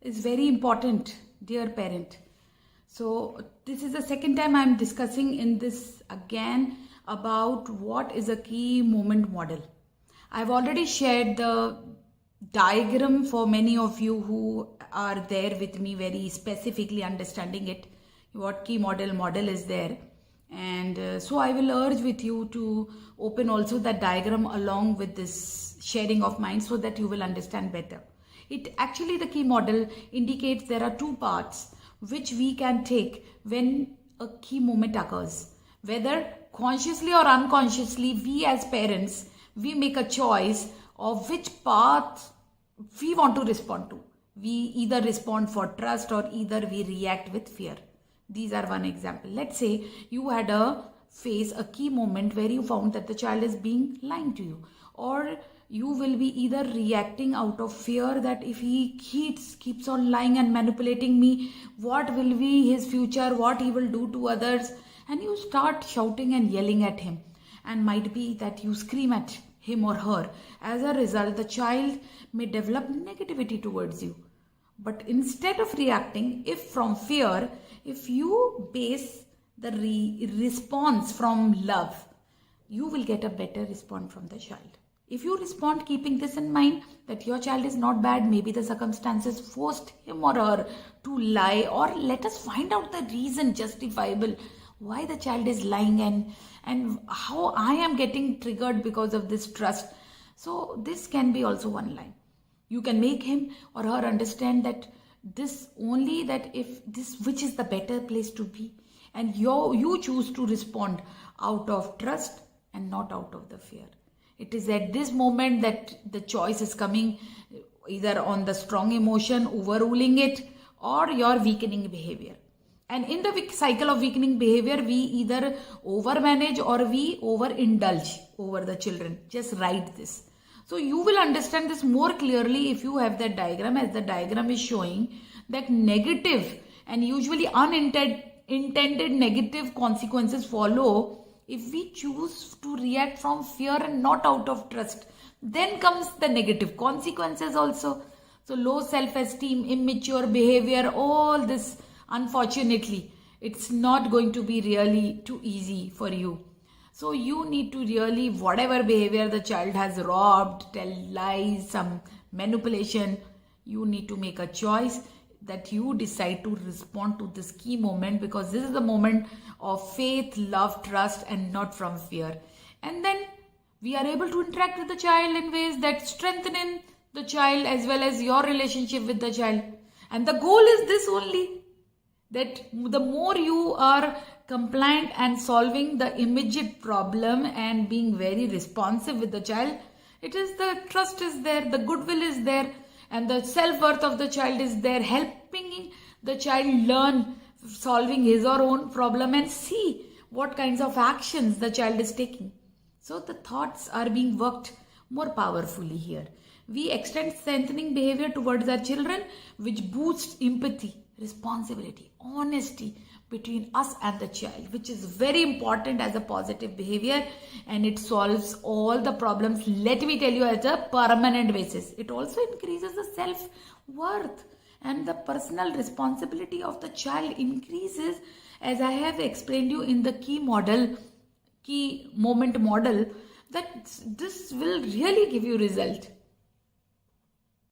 is very important, dear parent. So this is the second time I'm discussing in this again about what is a key moment model. I've already shared the diagram for many of you who are there with me, very specifically understanding it, what key model is there. And so I will urge with you to open also that diagram along with this sharing of mine so that you will understand better. It actually, the key model indicates there are two parts which we can take when a key moment occurs. Whether consciously or unconsciously, we as parents, we make a choice of which path we want to respond to. We either respond for trust or either we react with fear. These are one example. Let's say you had a key moment where you found that the child is being lying to you, or you will be either reacting out of fear that if he keeps on lying and manipulating me, what will be his future, what he will do to others, and you start shouting and yelling at him, and might be that you scream at him or her. As a result, the child may develop negativity towards you. But instead of reacting, if from fear, if you base the response from love, you will get a better response from the child. If you respond keeping this in mind, that your child is not bad, maybe the circumstances forced him or her to lie, or let us find out the reason justifiable why the child is lying and how I am getting triggered because of this trust. So this can be also one line. You can make him or her understand that this only, that if this, which is the better place to be, and you choose to respond out of trust and not out of the fear. It is at this moment that the choice is coming, either on the strong emotion overruling it or your weakening behavior. And in the cycle of weakening behavior, we either overmanage or we overindulge over the children. Just write this. So you will understand this more clearly if you have that diagram, as the diagram is showing that negative and usually unintended negative consequences follow if we choose to react from fear and not out of trust. Then comes the negative consequences also. So low self-esteem, immature behavior, all this, unfortunately, it's not going to be really too easy for you. So you need to really, whatever behavior the child has robbed, tell lies, some manipulation, you need to make a choice that you decide to respond to this key moment, because this is the moment of faith, love, trust, and not from fear. And then we are able to interact with the child in ways that strengthen the child as well as your relationship with the child. And the goal is this only, that the more you are compliant and solving the immediate problem and being very responsive with the child, it is the trust is there, the goodwill is there, and the self-worth of the child is there, helping the child learn solving his or own problem and see what kinds of actions the child is taking. So the thoughts are being worked more powerfully here. We extend strengthening behavior towards our children, which boosts empathy, responsibility, honesty between us and the child, which is very important as a positive behavior, and it solves all the problems, let me tell you, as a permanent basis. It also increases the self-worth, and the personal responsibility of the child increases, as I have explained you in the key moment model, that this will really give you result.